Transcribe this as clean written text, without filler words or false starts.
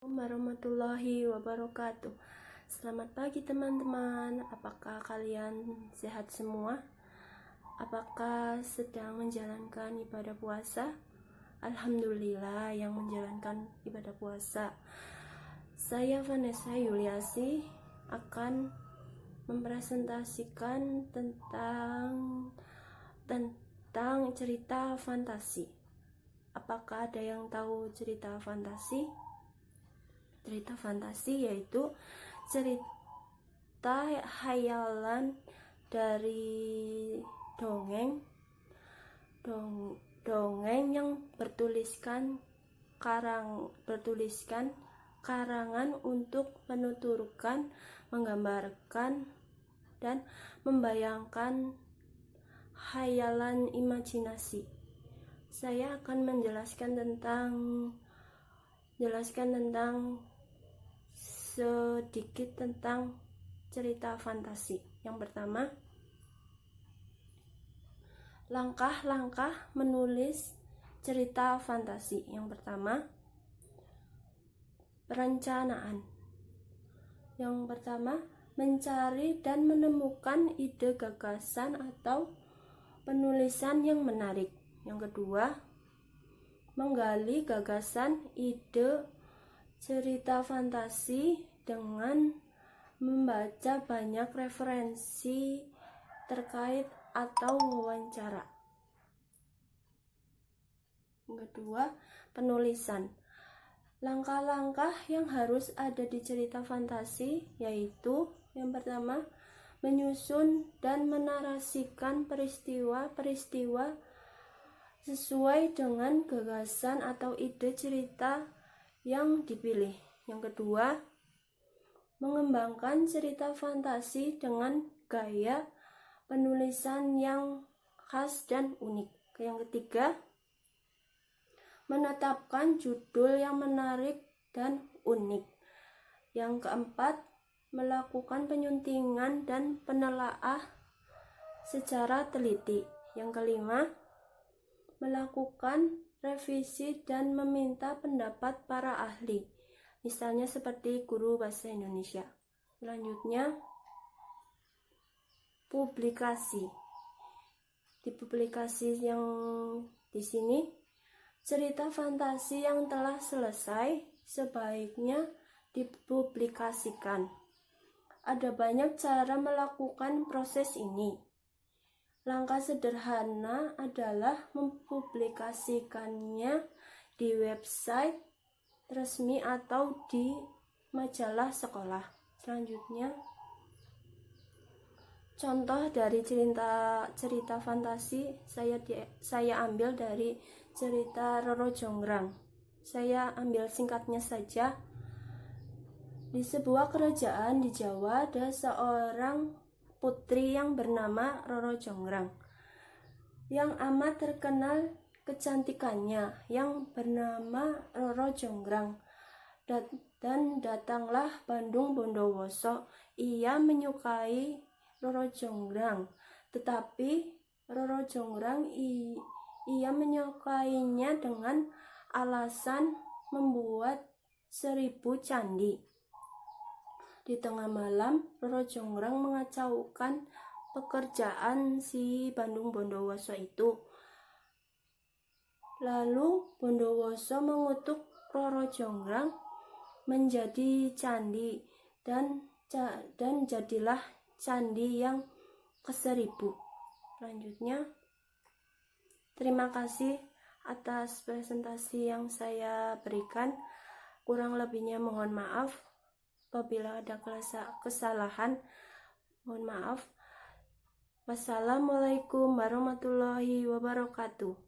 Warahmatullahi wabarakatuh. Selamat pagi teman-teman. Apakah kalian sehat semua? Apakah sedang menjalankan ibadah puasa? Alhamdulillah yang menjalankan ibadah puasa. Saya Vanessa Yuliasi akan mempresentasikan tentang cerita fantasi. Apakah ada yang tahu cerita fantasi? Cerita fantasi yaitu cerita khayalan dari dongeng yang bertuliskan karangan untuk menuturkan, menggambarkan dan membayangkan khayalan imajinasi. Saya akan menjelaskan tentang sedikit tentang cerita fantasi. Yang pertama, langkah-langkah menulis cerita fantasi. Yang pertama, perencanaan. Yang pertama, mencari dan menemukan ide gagasan atau penulisan yang menarik. Yang kedua, menggali gagasan ide cerita fantasi dengan membaca banyak referensi terkait atau wawancara. Yang kedua, penulisan. Langkah-langkah yang harus ada di cerita fantasi yaitu yang pertama, menyusun dan menarasikan peristiwa-peristiwa sesuai dengan gagasan atau ide cerita yang dipilih. Yang kedua, mengembangkan cerita fantasi dengan gaya penulisan yang khas dan unik. Yang ketiga, menetapkan judul yang menarik dan unik. Yang keempat, melakukan penyuntingan dan penelaah secara teliti. Yang kelima, melakukan revisi dan meminta pendapat para ahli, misalnya seperti guru bahasa Indonesia. Selanjutnya, publikasi. Di publikasi yang di sini, cerita fantasi yang telah selesai sebaiknya dipublikasikan. Ada banyak cara melakukan proses ini. Langkah sederhana adalah mempublikasikannya di website resmi atau di majalah sekolah. Selanjutnya, contoh dari cerita fantasi saya ambil dari cerita Roro Jonggrang. Saya ambil singkatnya saja. Di sebuah kerajaan di Jawa ada seorang putri yang bernama Roro Jonggrang yang amat terkenal kecantikannya yang bernama Roro Jonggrang. Dan datanglah Bandung Bondowoso. Ia menyukai Roro Jonggrang, tetapi Roro Jonggrang ia menyukainya dengan alasan membuat 1000 candi. Di tengah malam, Roro Jonggrang mengacaukan pekerjaan si Bandung Bondowoso itu. Lalu Bondowoso mengutuk Roro Jonggrang menjadi candi dan jadilah candi yang ke-1000. Selanjutnya, terima kasih atas presentasi yang saya berikan. Kurang lebihnya mohon maaf. Apabila ada kesalahan, mohon maaf. Wassalamualaikum warahmatullahi wabarakatuh.